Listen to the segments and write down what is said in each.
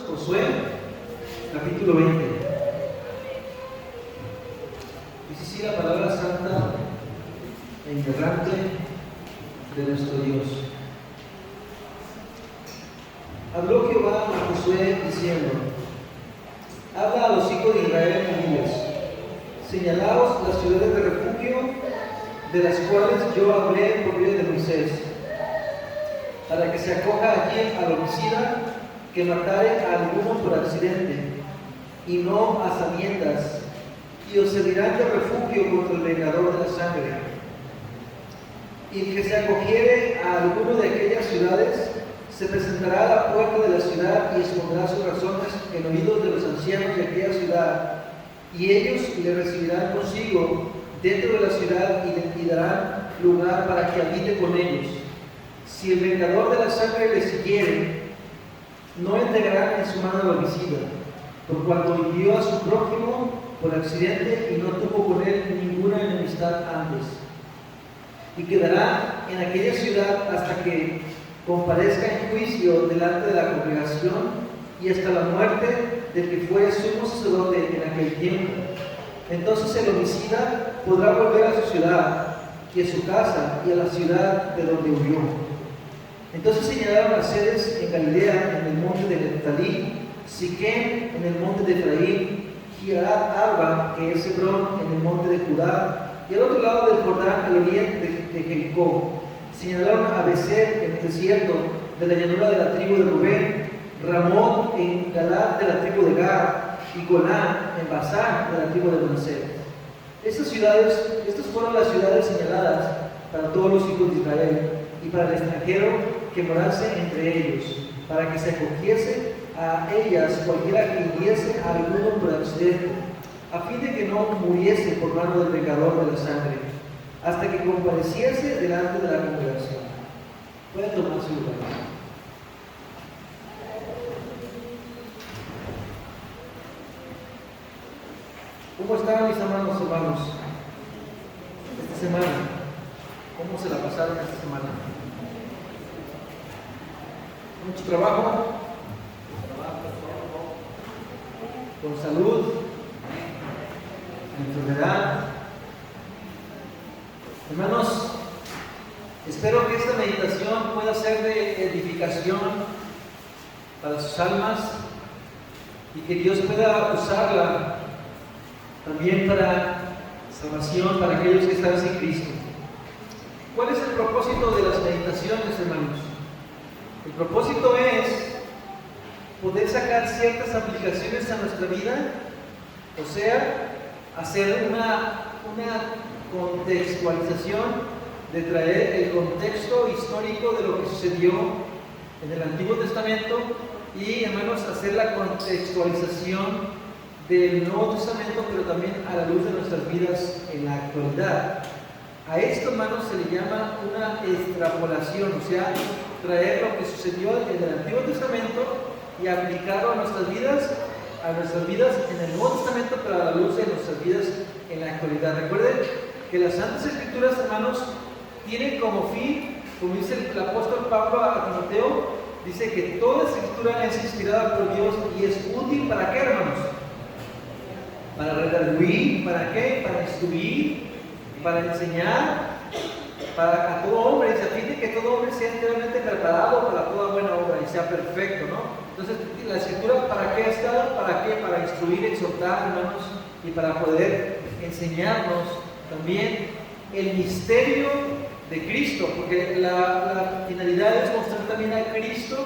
Josué, capítulo 20. Dice así la palabra santa e inerrante de nuestro Dios. Habló Jehová a Josué diciendo: habla a los hijos de Israel y diles: señalaos las ciudades de refugio, de las cuales yo hablé por medio de Moisés, para que se acoja allí al homicida que matare a alguno por accidente, y no a sabiendas, y os servirán de refugio contra el vengador de la sangre. Y el que se acogiere a alguno de aquellas ciudades, se presentará a la puerta de la ciudad y expondrá sus razones en oídos de los ancianos de aquella ciudad, y ellos le recibirán consigo dentro de la ciudad y le darán lugar para que habite con ellos. Si el vengador de la sangre le siguiere, no entregarán en su mano al homicida, por cuanto hirió a su prójimo por accidente y no tuvo con él ninguna enemistad antes. Y quedará en aquella ciudad hasta que comparezca en juicio delante de la congregación y hasta la muerte del que fuere sumo sacerdote en aquel tiempo. Entonces el homicida podrá volver a su ciudad y a su casa y a la ciudad de donde huyó. Entonces señalaron las sedes en Galilea, en el monte de Neftalí, Siquem, en el monte de Efraín, Kiriat Arba, que es Hebrón, en el monte de Judá, y al otro lado del Jordán, al oriente de Jericó. Señalaron a Becer, en el desierto de la llanura de la tribu de Rubén, Ramón en Galad de la tribu de Gad, y Golán en Basán de la tribu de Manasés. Estas fueron las ciudades señaladas para todos los hijos de Israel y para el extranjero que morase entre ellos, para que se acogiese a ellas cualquiera que hiriese a alguno por accidente, a fin de que no muriese por mano del vengador de la sangre, hasta que compareciese delante de la congregación. Pueden tomar su lugar. ¿Cómo están mis amados hermanos esta semana? ¿Cómo se la pasaron esta semana? Mucho trabajo, con salud, enfermedad. Hermanos, espero que esta meditación pueda ser de edificación para sus almas y que Dios pueda usarla también para salvación para aquellos que están sin Cristo. ¿Cuál es el propósito de las meditaciones, hermanos? El propósito es poder sacar ciertas aplicaciones a nuestra vida, o sea, hacer una contextualización, de traer el contexto histórico de lo que sucedió en el Antiguo Testamento y, hermanos, hacer la contextualización del Nuevo Testamento, pero también a la luz de nuestras vidas en la actualidad. A esto, hermanos, se le llama una extrapolación, o sea, traer lo que sucedió en el Antiguo Testamento y aplicarlo a nuestras vidas en el Nuevo Testamento, pero a la luz de nuestras vidas en la actualidad. Recuerden que las Santas Escrituras, hermanos, tienen como fin, como dice el apóstol Pablo a Timoteo, dice que toda Escritura es inspirada por Dios y es útil ¿para qué, hermanos? Para redarguir, ¿para qué? Para instruir, para enseñar, para a todo hombre, a fin de que todo hombre sea enteramente preparado para toda buena obra y sea perfecto, ¿no? Entonces, la Escritura, ¿para qué está? ¿Para qué? Para instruir, exhortar, hermanos, y para poder enseñarnos también el misterio de Cristo, porque la finalidad es mostrar también a Cristo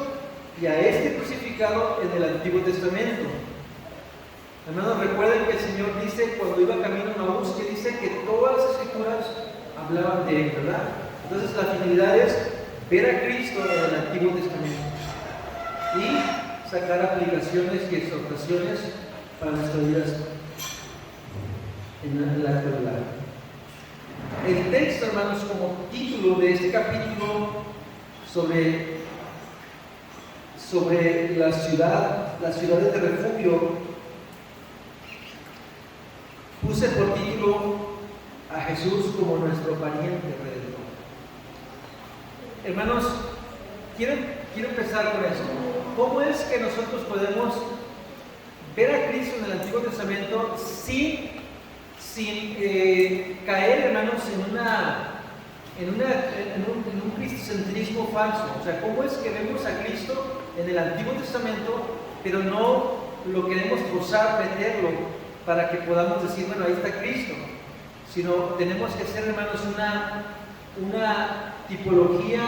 y a este crucificado en el Antiguo Testamento. Hermanos, recuerden que el Señor dice, cuando iba camino a Maús, que dice que todas las Escrituras hablaban de Él, ¿verdad? Entonces la finalidad es ver a Cristo en el Antiguo Testamento y sacar aplicaciones y exhortaciones para nuestras vidas en la actualidad. El texto, hermanos, como título de este capítulo sobre las ciudades de refugio, puse por título a Jesús como nuestro pariente redentor. Hermanos, quiero empezar con eso. ¿Cómo es que nosotros podemos ver a Cristo en el Antiguo Testamento sin caer, hermanos, en un cristocentrismo falso? O sea, ¿cómo es que vemos a Cristo en el Antiguo Testamento, pero no lo queremos forzar, meterlo, para que podamos decir, bueno, ahí está Cristo? Sino tenemos que hacer, hermanos, una tipología,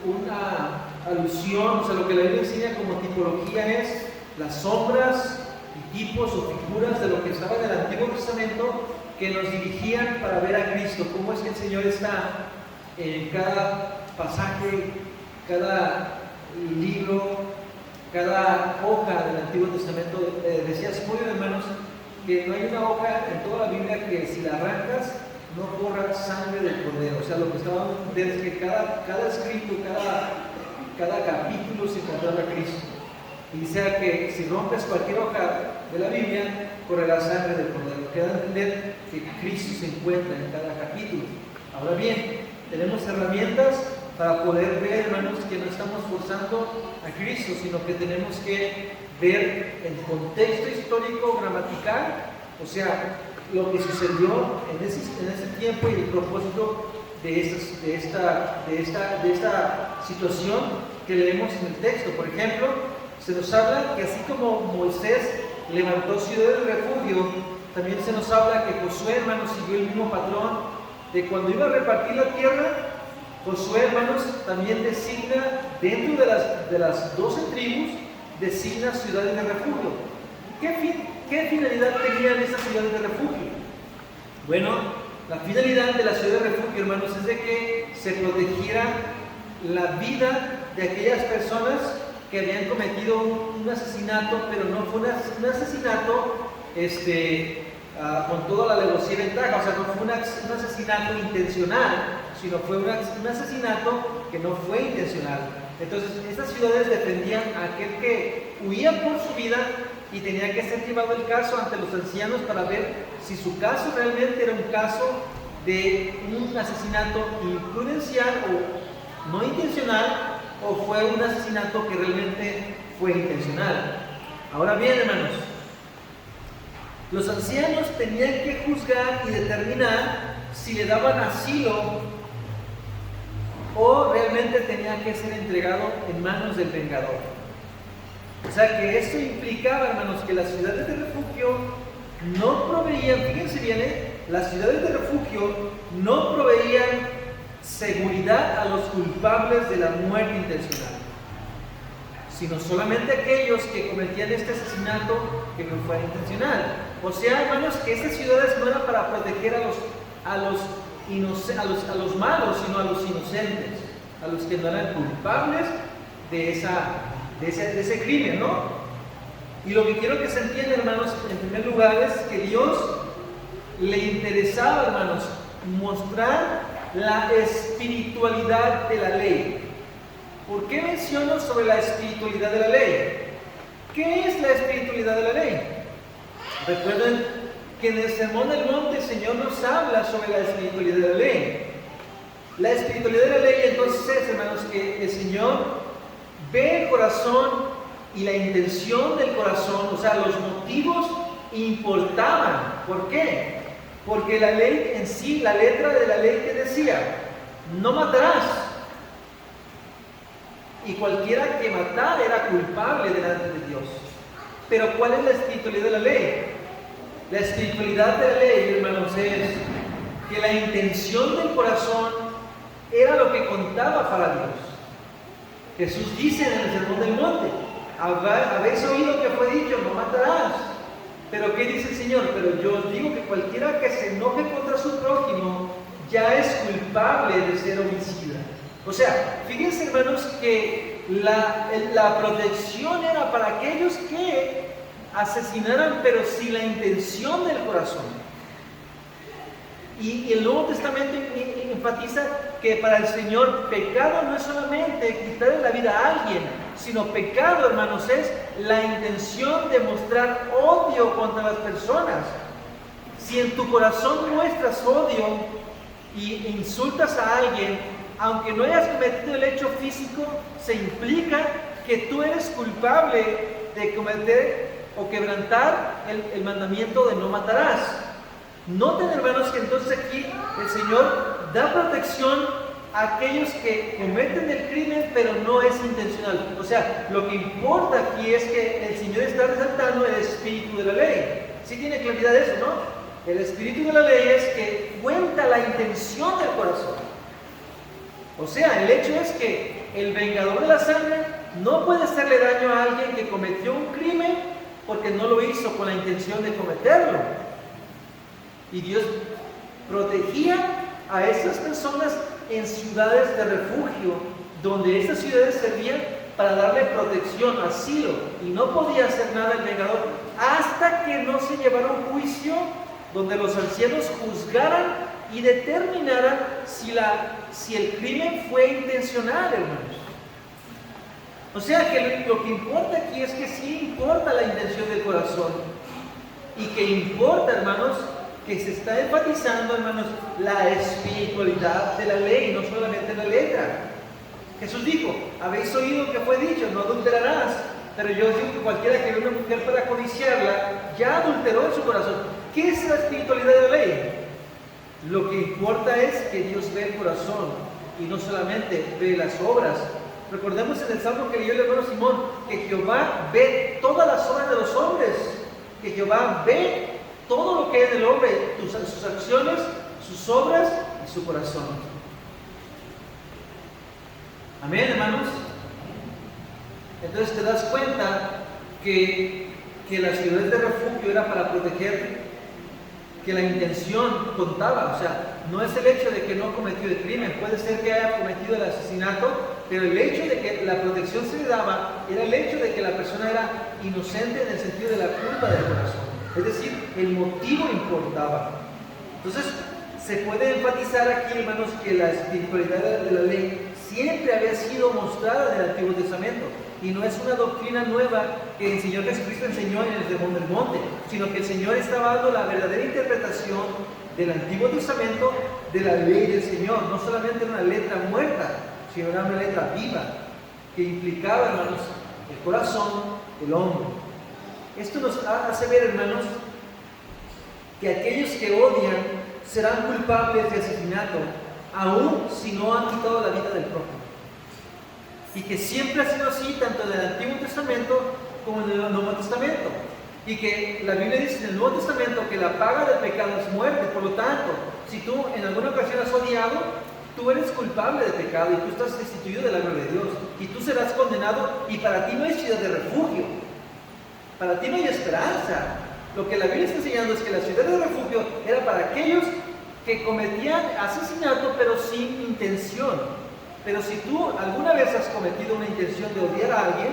una alusión. O sea, lo que la Biblia enseña como tipología es las sombras y tipos o figuras de lo que estaba en el Antiguo Testamento, que nos dirigían para ver a Cristo. Cómo es que el Señor está en cada pasaje, cada libro, cada hoja del Antiguo Testamento. Decía Spurgeon, hermanos, que no hay una hoja en toda la Biblia que si la arrancas no corra sangre del Cordero. O sea, lo que estábamos viendo es que cada escrito, cada capítulo se encontraba a Cristo. Y dice que si rompes cualquier hoja de la Biblia, correrá sangre del Cordero. Queda entender que Cristo se encuentra en cada capítulo. Ahora bien, tenemos herramientas para poder ver, hermanos, que no estamos forzando a Cristo, sino que tenemos que ver el contexto histórico gramatical, o sea, lo que sucedió en ese tiempo y el propósito de esta situación que leemos en el texto. Por ejemplo, se nos habla que así como Moisés levantó ciudades de refugio, también se nos habla que Josué, hermanos, siguió el mismo patrón de cuando iba a repartir la tierra. Josué, hermanos, también designa, dentro de las 12 tribus, designa ciudades de refugio. ¿Qué finalidad tenían esas ciudades de refugio? Bueno, la finalidad de la ciudad de refugio, hermanos, es de que se protegiera la vida de aquellas personas que habían cometido un asesinato, pero no fue un asesinato con toda la alevosía y ventaja. O sea, no fue un asesinato intencional, sino fue un asesinato que no fue intencional. Entonces, estas ciudades defendían a aquel que huía por su vida y tenía que ser llevado el caso ante los ancianos para ver si su caso realmente era un caso de un asesinato imprudencial o no intencional, o fue un asesinato que realmente fue intencional. Ahora bien, hermanos, los ancianos tenían que juzgar y determinar si le daban asilo o realmente tenía que ser entregado en manos del vengador. O sea que esto implicaba, hermanos, que las ciudades de refugio no proveían, fíjense bien, las ciudades de refugio no proveían seguridad a los culpables de la muerte intencional, sino solamente aquellos que cometían este asesinato que no fuera intencional. O sea, hermanos, que estas ciudades no eran para proteger a los malos, sino a los inocentes, a los que no eran culpables de ese crimen, ¿no? Y lo que quiero que se entienda, hermanos, en primer lugar es que Dios le interesaba, hermanos, mostrar la espiritualidad de la ley. ¿Por qué menciono sobre la espiritualidad de la ley? ¿Qué es la espiritualidad de la ley? Recuerden que en el Sermón del Monte el Señor nos habla sobre la espiritualidad de la ley. La espiritualidad de la ley entonces es, hermanos, que el Señor ve el corazón y la intención del corazón, o sea, los motivos importaban. ¿Por qué? Porque la ley en sí, la letra de la ley que decía, no matarás. Y cualquiera que matara era culpable delante de Dios. Pero ¿cuál es la espiritualidad de la ley? La espiritualidad de la ley, hermanos, es que la intención del corazón era lo que contaba para Dios. Jesús dice en el Sermón del Monte, habéis oído que fue dicho, no matarás. Pero ¿qué dice el Señor? Pero yo os digo que cualquiera que se enoje contra su prójimo ya es culpable de ser homicida. O sea, fíjense, hermanos, que la protección era para aquellos que asesinaran, pero sin la intención del corazón. Y el Nuevo Testamento enfatiza que para el Señor pecado no es solamente quitarle la vida a alguien, sino pecado, hermanos, es la intención de mostrar odio contra las personas. Si en tu corazón muestras odio y insultas a alguien, aunque no hayas cometido el hecho físico, se implica que tú eres culpable de cometer o quebrantar el mandamiento de no matarás. Noten, hermanos, que entonces aquí el Señor da protección a aquellos que cometen el crimen, pero no es intencional. O sea, lo que importa aquí es que el Señor está resaltando el espíritu de la ley. ¿Sí tiene claridad de eso, no? El espíritu de la ley es que cuenta la intención del corazón. O sea, el hecho es que el vengador de la sangre no puede hacerle daño a alguien que cometió un crimen porque no lo hizo con la intención de cometerlo. Y Dios protegía a esas personas en ciudades de refugio, donde estas ciudades servían para darle protección, asilo, y no podía hacer nada el vengador hasta que no se llevara un juicio donde los ancianos juzgaran y determinaran si el crimen fue intencional, hermanos. O sea que lo que importa aquí es que sí importa la intención del corazón, y que importa, hermanos, que se está enfatizando, hermanos, la espiritualidad de la ley, no solamente la letra. Jesús dijo: habéis oído que fue dicho, no adulterarás, pero yo os digo que cualquiera que ve a una mujer para codiciarla, ya adulteró en su corazón. ¿Qué es la espiritualidad de la ley? Lo que importa es que Dios ve el corazón y no solamente ve las obras. Recordemos en el Salmo que leyó el hermano Simón, que Jehová ve todas las obras de los hombres, que Jehová ve todo lo que es del hombre, sus acciones, sus obras y su corazón. Amén, hermanos. Entonces te das cuenta que las ciudades de refugio era para proteger, que la intención contaba. O sea, no es el hecho de que no cometió el crimen, puede ser que haya cometido el asesinato, pero el hecho de que la protección se le daba era el hecho de que la persona era inocente en el sentido de la culpa del corazón. Es decir, el motivo importaba. Entonces, se puede enfatizar aquí, hermanos, que la espiritualidad de la ley siempre había sido mostrada en el Antiguo Testamento. Y no es una doctrina nueva que el Señor Jesucristo enseñó en el Sermón del Monte, sino que el Señor estaba dando la verdadera interpretación del Antiguo Testamento de la ley del Señor. No solamente una letra muerta, sino era una letra viva, que implicaba, hermanos, el corazón del hombre. Esto nos hace ver, hermanos, que aquellos que odian serán culpables de asesinato, aun si no han quitado la vida del prójimo. Y que siempre ha sido así, tanto en el Antiguo Testamento como en el Nuevo Testamento. Y que la Biblia dice en el Nuevo Testamento que la paga del pecado es muerte. Por lo tanto, si tú en alguna ocasión has odiado, tú eres culpable de pecado y tú estás destituido de la gloria de Dios. Y tú serás condenado, y para ti no hay ciudad de refugio. Para ti no hay esperanza. Lo que la Biblia está enseñando es que la ciudad de refugio era para aquellos que cometían asesinato pero sin intención. Pero si tú alguna vez has cometido una intención de odiar a alguien,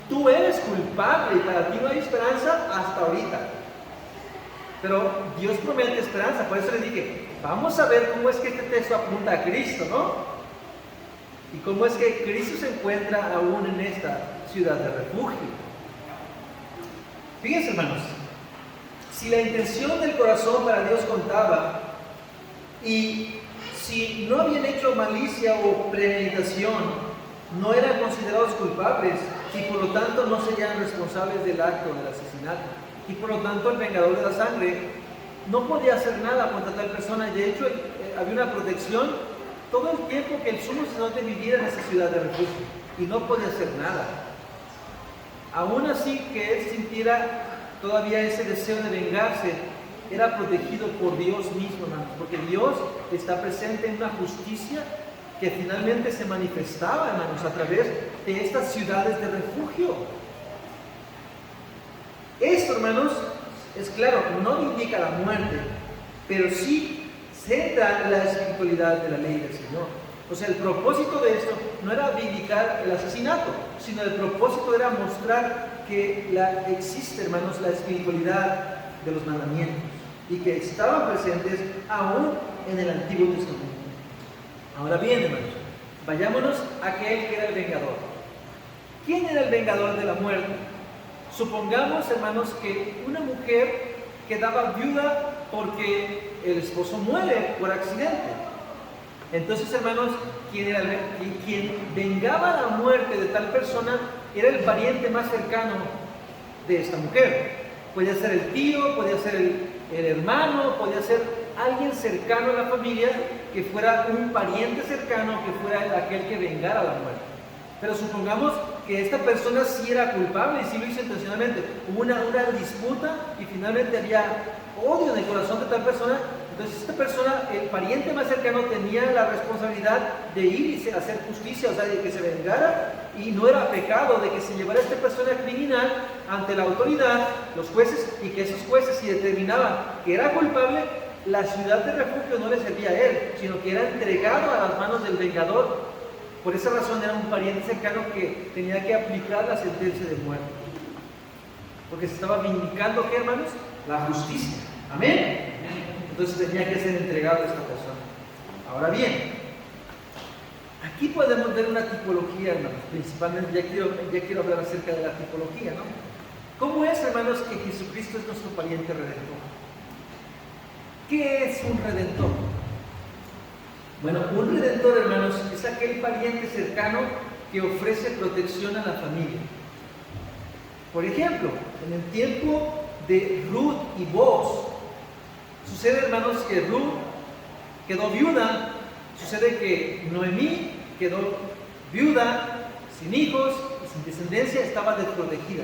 tú eres culpable y para ti no hay esperanza hasta ahorita. Pero Dios promete esperanza. Por eso les dije, vamos a ver cómo es que este texto apunta a Cristo, ¿no? Y cómo es que Cristo se encuentra aún en esta ciudad de refugio. Fíjense, hermanos, si la intención del corazón para Dios contaba, y si no habían hecho malicia o premeditación, no eran considerados culpables y por lo tanto no serían responsables del acto del asesinato. Y por lo tanto el vengador de la sangre no podía hacer nada contra tal persona. Y de hecho había una protección todo el tiempo que el sumo sacerdote viviera en esa ciudad de refugio, y no podía hacer nada. Aún así que él sintiera todavía ese deseo de vengarse, era protegido por Dios mismo, hermanos, porque Dios está presente en una justicia que finalmente se manifestaba, hermanos, a través de estas ciudades de refugio. Esto, hermanos, es claro, no indica la muerte, pero sí centra la espiritualidad de la ley del Señor. O sea, el propósito de esto no era vindicar el asesinato, sino el propósito era mostrar que existe, hermanos, la espiritualidad de los mandamientos y que estaban presentes aún en el Antiguo Testamento. Ahora bien, hermanos, vayámonos a aquel que era el vengador. ¿Quién era el vengador de la muerte? Supongamos, hermanos, que una mujer quedaba viuda porque el esposo muere por accidente. Entonces, hermanos, quien vengaba la muerte de tal persona era el pariente más cercano de esta mujer. Podía ser el tío, podía ser el hermano, podía ser alguien cercano a la familia que fuera un pariente cercano, que fuera aquel que vengara la muerte. Pero supongamos que esta persona sí era culpable y sí lo hizo intencionalmente. Hubo una disputa y finalmente había odio en el corazón de tal persona. Entonces esta persona, el pariente más cercano, tenía la responsabilidad de ir y hacer justicia, o sea, de que se vengara, y no era pecado de que se llevara a esta persona criminal ante la autoridad, los jueces, y que esos jueces, si determinaban que era culpable, la ciudad de refugio no le servía a él, sino que era entregado a las manos del vengador. Por esa razón era un pariente cercano que tenía que aplicar la sentencia de muerte, porque se estaba vindicando, ¿qué, hermanos? La justicia. Amén. Entonces tenía que ser entregado a esta persona. Ahora bien, aquí podemos ver una tipología, hermanos. Principalmente, ya quiero hablar acerca de la tipología, ¿no? ¿Cómo es, hermanos, que Jesucristo es nuestro pariente redentor? ¿Qué es un redentor? Bueno, un redentor, hermanos, es aquel pariente cercano que ofrece protección a la familia. Por ejemplo, en el tiempo de Ruth y Boaz, sucede, hermanos, que Ruth quedó viuda, sucede que Noemí quedó viuda, sin hijos, sin descendencia, estaba desprotegida.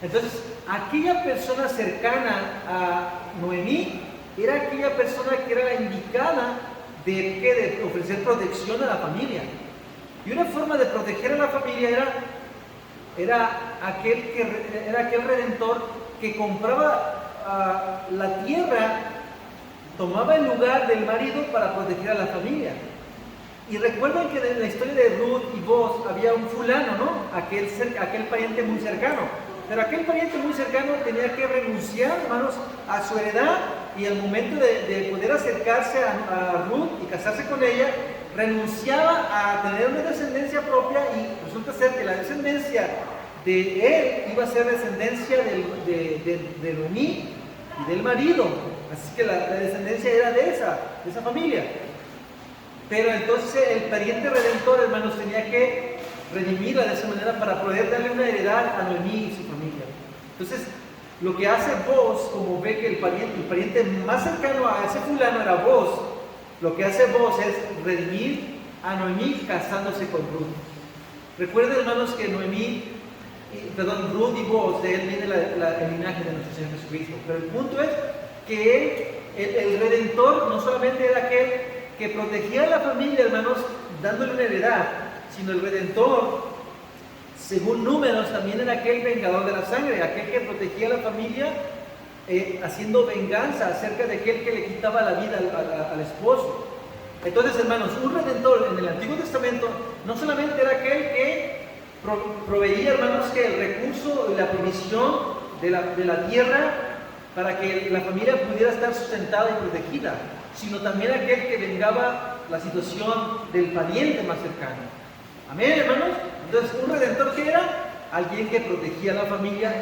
Entonces, aquella persona cercana a Noemí era aquella persona que era la indicada de ofrecer protección a la familia. Y una forma de proteger a la familia era aquel redentor que compraba la tierra, tomaba el lugar del marido para proteger a la familia. Y recuerden que en la historia de Ruth y Boaz había un fulano, ¿no? Aquel pariente muy cercano. Pero aquel pariente muy cercano tenía que renunciar, hermanos, a su heredad, y al momento de poder acercarse a Ruth y casarse con ella, renunciaba a tener una descendencia propia, y resulta ser que la descendencia de él iba a ser descendencia de Noemí y del marido. Así que la descendencia era de esa familia. Pero entonces el pariente redentor, hermanos, tenía que redimirla de esa manera para poder darle una heredad a Noemí y su familia. Entonces, lo que hace Boaz, como ve que el pariente más cercano a ese fulano era Boaz, lo que hace Boaz es redimir a Noemí casándose con Ruth. Recuerden, hermanos, que Ruth y Boaz, de él viene el linaje de nuestro Señor Jesucristo. Pero el punto es que el redentor no solamente era aquel que protegía a la familia, hermanos, dándole una heredad, sino el redentor, según Números, también era aquel vengador de la sangre, aquel que protegía a la familia, haciendo venganza acerca de aquel que le quitaba la vida al esposo. Entonces, hermanos, un redentor en el Antiguo Testamento no solamente era aquel que proveía, hermanos, que el recurso y la provisión de la tierra para que la familia pudiera estar sustentada y protegida, sino también aquel que vengaba la situación del pariente más cercano. Amén, hermanos. Entonces, un redentor, ¿qué era? Alguien que protegía a la familia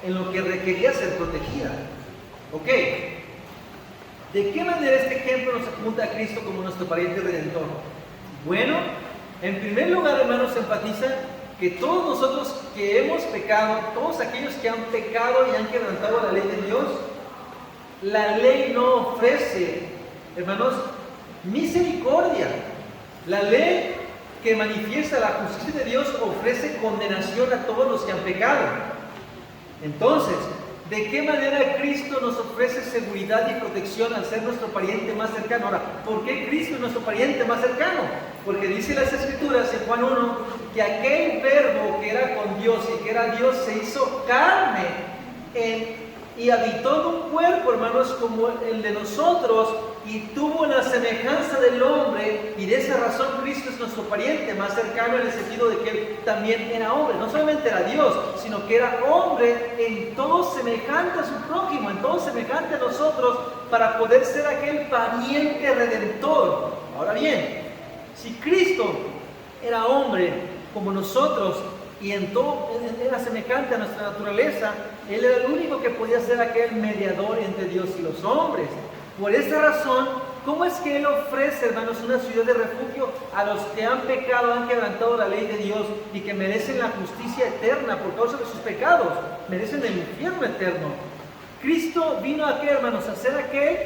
en lo que requería ser protegida. Ok. ¿De qué manera este ejemplo nos apunta a Cristo como nuestro pariente redentor? Bueno, en primer lugar, hermanos, enfatiza que todos nosotros que hemos pecado, todos aquellos que han pecado y han quebrantado la ley de Dios, la ley no ofrece, hermanos, misericordia. La ley que manifiesta la justicia de Dios ofrece condenación a todos los que han pecado. Entonces, ¿de qué manera Cristo nos ofrece seguridad y protección al ser nuestro pariente más cercano? Ahora, ¿por qué Cristo es nuestro pariente más cercano? Porque dice las Escrituras en Juan 1 que aquel verbo que era con Dios y que era Dios se hizo carne y habitó en un cuerpo, hermanos, como el de nosotros, y tuvo la semejanza del hombre, y de esa razón Cristo es nuestro pariente más cercano, en el sentido de que él también era hombre. No solamente era Dios, sino que era hombre, en todo semejante a su prójimo, en todo semejante a nosotros, para poder ser aquel pariente redentor. Ahora bien, si Cristo era hombre como nosotros, y en todo era semejante a nuestra naturaleza, Él era el único que podía ser aquel mediador entre Dios y los hombres. Por esa razón, ¿cómo es que Él ofrece, hermanos, una ciudad de refugio a los que han pecado, han quebrantado la ley de Dios y que merecen la justicia eterna por causa de sus pecados? Merecen el infierno eterno. Cristo vino aquí, hermanos, a ser aquel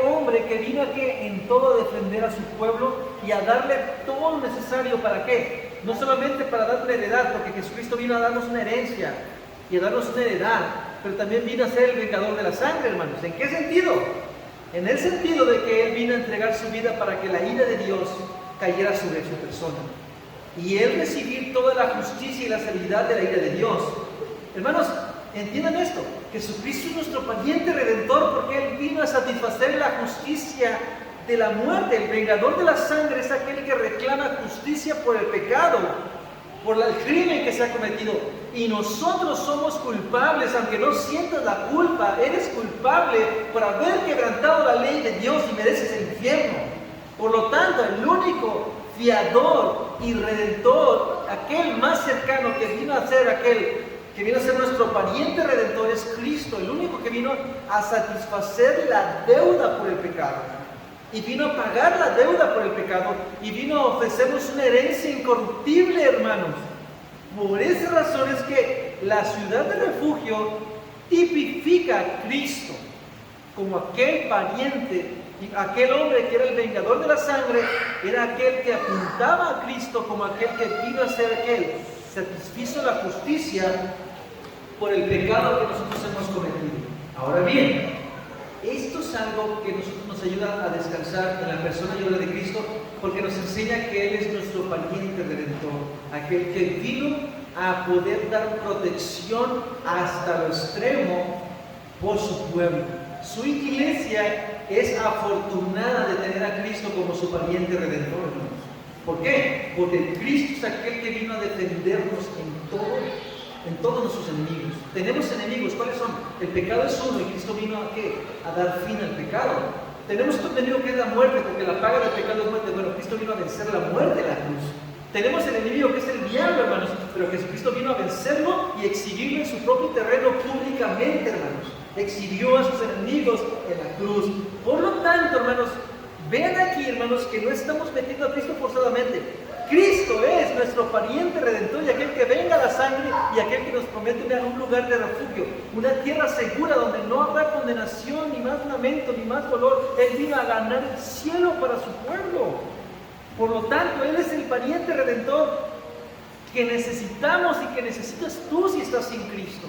hombre que vino aquí en todo a defender a su pueblo y a darle todo lo necesario. ¿Para qué? No solamente para darle una heredad, porque Jesucristo vino a darnos una herencia y a darnos una heredad, pero también vino a ser el vengador de la sangre, hermanos. ¿En qué sentido? En el sentido de que Él vino a entregar su vida para que la ira de Dios cayera sobre su persona y Él recibir toda la justicia y la severidad de la ira de Dios. Hermanos, entiendan esto: Jesucristo es nuestro pariente redentor porque Él vino a satisfacer la justicia de la muerte. El vengador de la sangre es aquel que reclama justicia por el pecado, por el crimen que se ha cometido. Y nosotros somos culpables, aunque no sientas la culpa, eres culpable por haber quebrantado la ley de Dios y mereces el infierno. Por lo tanto, el único fiador y redentor, aquel más cercano que vino a ser nuestro pariente redentor, es Cristo, el único que vino a satisfacer la deuda por el pecado. Y vino a pagar la deuda por el pecado y vino a ofrecernos una herencia incorruptible, hermanos. Por esa razón es que la ciudad de refugio tipifica a Cristo como aquel pariente, aquel hombre que era el vengador de la sangre, era aquel que apuntaba a Cristo como aquel que vino a ser aquel, satisfizo la justicia por el pecado que nosotros hemos cometido. Ahora bien, esto es algo que nos ayuda a descansar en la persona y obra de Cristo, porque nos enseña que Él es nuestro pariente redentor, aquel que vino a poder dar protección hasta lo extremo por su pueblo. Su iglesia es afortunada de tener a Cristo como su pariente redentor, hermanos. ¿Por qué? Porque Cristo es aquel que vino a defendernos en todos nuestros enemigos. Tenemos enemigos, ¿cuáles son? El pecado es uno y Cristo vino ¿a qué? A dar fin al pecado. Tenemos otro enemigo que es la muerte, porque la paga del pecado es muerte. Bueno, Cristo vino a vencer la muerte en la cruz. Tenemos el enemigo que es el diablo, hermanos, pero Jesucristo vino a vencerlo y exhibirlo en su propio terreno públicamente, hermanos. Exhibió a sus enemigos en la cruz. Por lo tanto, hermanos, vean aquí, hermanos, que no estamos metiendo a Cristo forzadamente. Cristo es nuestro pariente redentor y aquel que venga la sangre y aquel que nos promete un lugar de refugio, una tierra segura donde no habrá condenación, ni más lamento, ni más dolor. Él vino a ganar el cielo para su pueblo. Por lo tanto, Él es el pariente redentor que necesitamos y que necesitas tú si estás sin Cristo.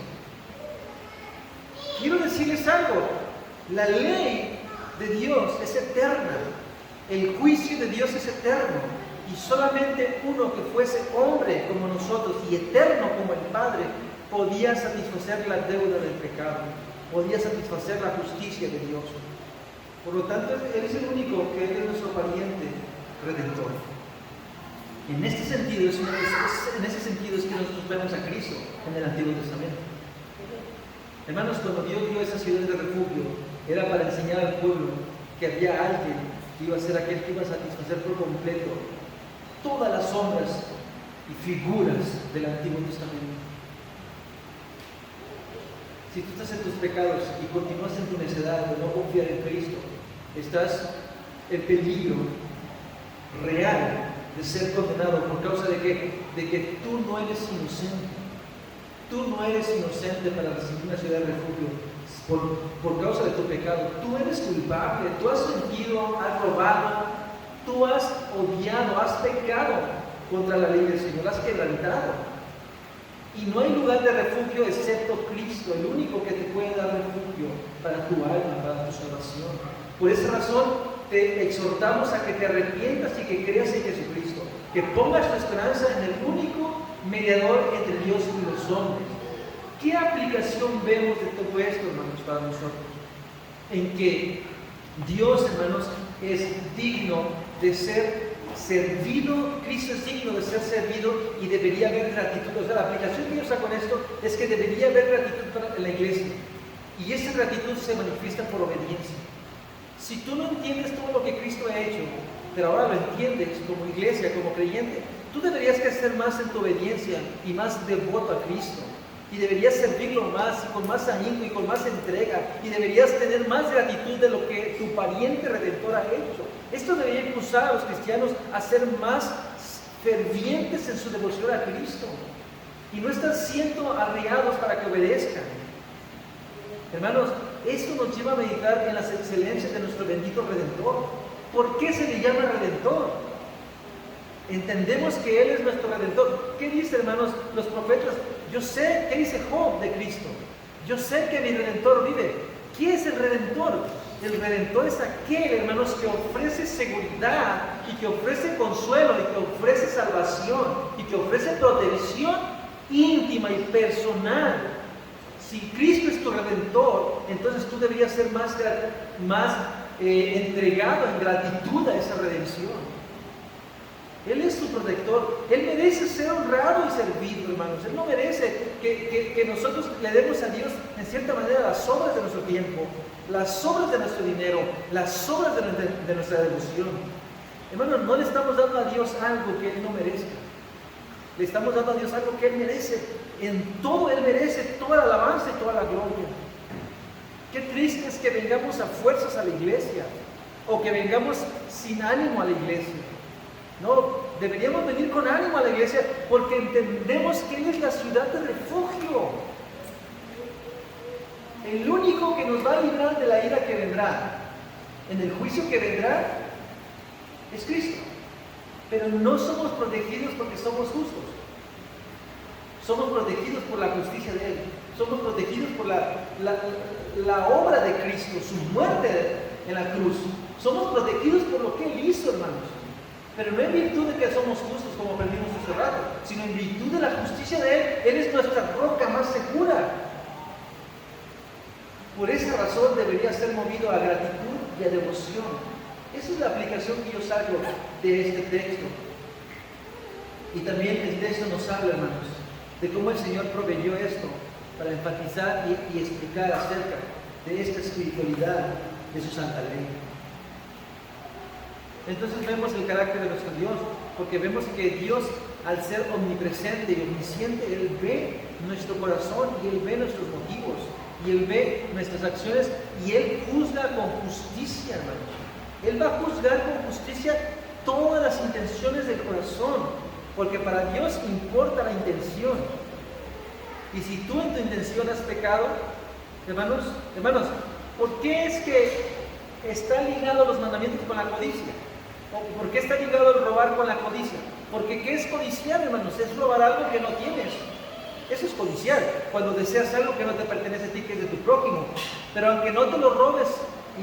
Quiero decirles algo: la ley de Dios es eterna, el juicio de Dios es eterno. Y solamente uno que fuese hombre como nosotros y eterno como el Padre podía satisfacer la deuda del pecado, podía satisfacer la justicia de Dios. Por lo tanto, Él es el único que es nuestro pariente redentor. En este sentido es que nosotros vemos a Cristo en el Antiguo Testamento. Hermanos, cuando Dios dio esa ciudad de refugio, era para enseñar al pueblo que había alguien que iba a ser aquel que iba a satisfacer por completo todas las sombras y figuras del Antiguo Testamento. Si tú estás en tus pecados y continúas en tu necedad de no confiar en Cristo, estás en peligro real de ser condenado por causa de que tú no eres inocente. Tú no eres inocente para recibir una ciudad de refugio por causa de tu pecado. Tú eres culpable, tú has mentido, has robado, tú has odiado, has pecado contra la ley del Señor, la has quebrantado. Y no hay lugar de refugio excepto Cristo, el único que te puede dar refugio para tu alma, para tu salvación. Por esa razón te exhortamos a que te arrepientas y que creas en Jesucristo, que pongas tu esperanza en el único mediador entre Dios y los hombres. ¿Qué aplicación vemos de todo esto, hermanos, para nosotros? En que Dios, hermanos, es digno de ser servido, Cristo es digno de ser servido y debería haber gratitud. O sea, la aplicación que yo saco con esto es que debería haber gratitud en la iglesia, y esa gratitud se manifiesta por obediencia. Si tú no entiendes todo lo que Cristo ha hecho, pero ahora lo entiendes como iglesia, como creyente, tú deberías crecer más en tu obediencia y más devoto a Cristo. y deberías servirlo más y con más ahínco y con más entrega, y deberías tener más gratitud de lo que tu pariente redentor ha hecho. Esto debería impulsar a los cristianos a ser más fervientes en su devoción a Cristo y no estar siendo arreados para que obedezcan. Hermanos, esto nos lleva a meditar en las excelencias de nuestro bendito Redentor. ¿Por qué se le llama Redentor? Entendemos que Él es nuestro Redentor. ¿Qué dice, hermanos, los profetas? Yo sé, ¿qué dice Job de Cristo? Yo sé que mi Redentor vive. ¿Quién es el Redentor? El Redentor es aquel, hermanos, que ofrece seguridad y que ofrece consuelo y que ofrece salvación y que ofrece protección íntima y personal. Si Cristo es tu Redentor, entonces tú deberías ser más entregado en gratitud a esa redención. Él es tu protector. Él merece ser honrado y servido, hermanos. Él no merece que nosotros le demos a Dios, en cierta manera, las obras de nuestro tiempo, las obras de nuestro dinero, las obras de nuestra devoción. Hermanos, no le estamos dando a Dios algo que Él no merezca. Le estamos dando a Dios algo que Él merece. En todo Él merece toda la alabanza y toda la gloria. Qué triste es que vengamos a fuerzas a la iglesia o que vengamos sin ánimo a la iglesia. No, deberíamos venir con ánimo a la iglesia porque entendemos que Él es la ciudad de refugio. El único que nos va a librar de la ira que vendrá, en el juicio que vendrá, es Cristo. Pero no somos protegidos porque somos justos. Somos protegidos por la justicia de Él. Somos protegidos por la obra de Cristo, su muerte en la cruz. Somos protegidos por lo que Él hizo, hermanos. Pero no en virtud de que somos justos, como aprendimos hace rato, sino en virtud de la justicia de Él. Él es nuestra roca más segura. Por esa razón debería ser movido a gratitud y a devoción. Esa es la aplicación que yo saco de este texto. Y también el texto nos habla, hermanos, de cómo el Señor proveyó esto para enfatizar y explicar acerca de esta espiritualidad de su santa ley. Entonces vemos el carácter de nuestro Dios, porque vemos que Dios, al ser omnipresente y omnisciente, Él ve nuestro corazón y Él ve nuestros motivos y Él ve nuestras acciones y Él juzga con justicia, hermanos. Él va a juzgar con justicia todas las intenciones del corazón, porque para Dios importa la intención. Y si tú en tu intención has pecado, hermanos, ¿por qué es que están ligados los mandamientos con la codicia? ¿Por qué está ligado el robar con la codicia? Porque ¿qué es codiciar, hermanos? Es robar algo que no tienes. Eso es codiciar, cuando deseas algo que no te pertenece a ti, que es de tu prójimo. Pero aunque no te lo robes,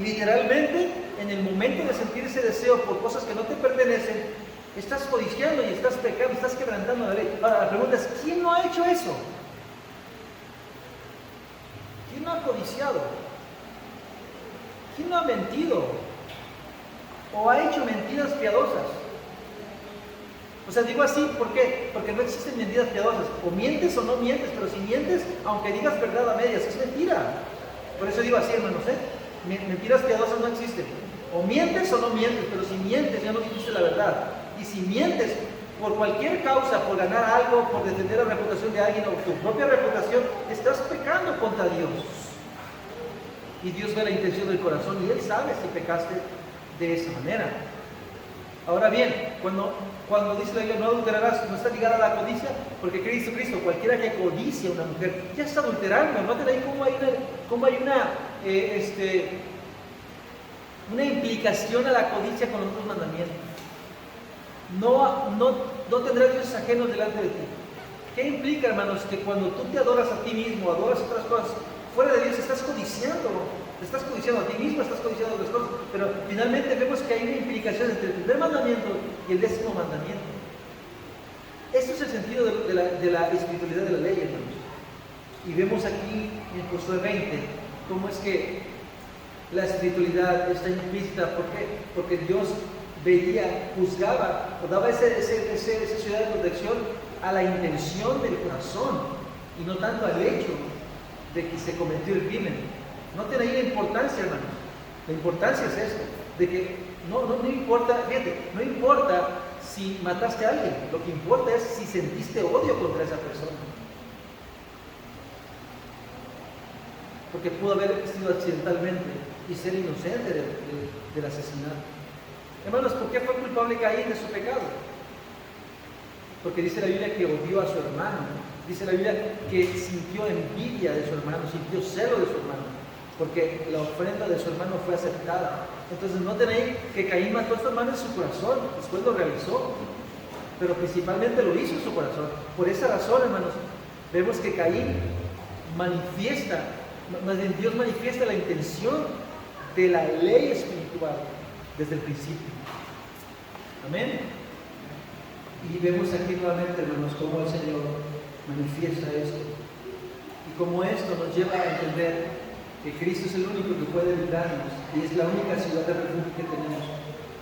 literalmente, en el momento de sentir ese deseo por cosas que no te pertenecen, estás codiciando y estás pecando, estás quebrantando la ley. Ahora, la pregunta es, ¿quién no ha hecho eso? ¿Quién no ha codiciado? ¿Quién no ha mentido? ¿O ha hecho mentiras piadosas? O sea, digo así, ¿por qué? Porque no existen mentiras piadosas. O mientes o no mientes, pero si mientes, aunque digas verdad a medias, es mentira. Por eso digo así, hermanos, mentiras piadosas no existen. O mientes o no mientes, pero si mientes ya no dijiste la verdad. Y si mientes por cualquier causa, por ganar algo, por defender la reputación de alguien o tu propia reputación, estás pecando contra Dios. Y Dios ve la intención del corazón y Él sabe si pecaste de esa manera. Ahora bien, cuando dice la Biblia no adulterarás, no está ligada a la codicia, porque Cristo, cualquiera que codicia a una mujer, ya está adulterando. Noten ahí cómo hay una implicación a la codicia con los otros mandamientos. No tendrás dioses ajenos delante de ti. ¿Qué implica, hermanos? Que cuando tú te adoras a ti mismo, adoras otras cosas fuera de Dios, estás codiciando. Te estás codiciando a ti mismo, estás codiciando a otras cosas. Pero finalmente vemos que hay una implicación entre el primer mandamiento y el 10º mandamiento. Este es el sentido de la espiritualidad de la ley, hermanos. Y vemos aquí en Josué 20 cómo es que la espiritualidad está implícita. ¿Por qué? Porque Dios veía, juzgaba, o daba esa ciudad de protección a la intención del corazón y no tanto al hecho de que se cometió el crimen. Noten ahí la importancia, hermanos. La importancia es esto, de que no importa, fíjate, no importa si mataste a alguien, lo que importa es si sentiste odio contra esa persona. porque pudo haber sido accidentalmente y ser inocente del asesinato. Hermanos, ¿por qué fue culpable Caín de su pecado? Porque dice la Biblia que odió a su hermano, dice la Biblia que sintió envidia de su hermano, sintió celo de su hermano, porque la ofrenda de su hermano fue aceptada. Entonces noten ahí que Caín mató a su hermano en su corazón, después lo realizó, pero principalmente lo hizo en su corazón. Por esa razón, hermanos, vemos que Caín manifiesta, más bien Dios manifiesta la intención de la ley espiritual desde el principio. Amén. Y vemos aquí nuevamente, hermanos, cómo el Señor manifiesta esto y cómo esto nos lleva a entender que Cristo es el único que puede librarnos y es la única ciudad de refugio que tenemos.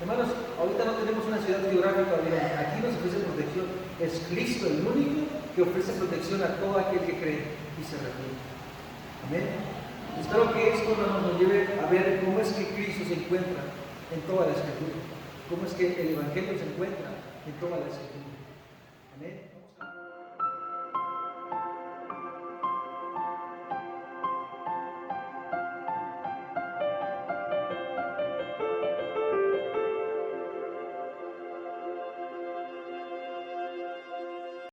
Hermanos, ahorita no tenemos una ciudad geográfica, aquí nos ofrece protección. Es Cristo el único que ofrece protección a todo aquel que cree y se refugia. Amén. Espero que esto nos lleve a ver cómo es que Cristo se encuentra en toda la Escritura, cómo es que el Evangelio se encuentra en toda la Escritura. Amén.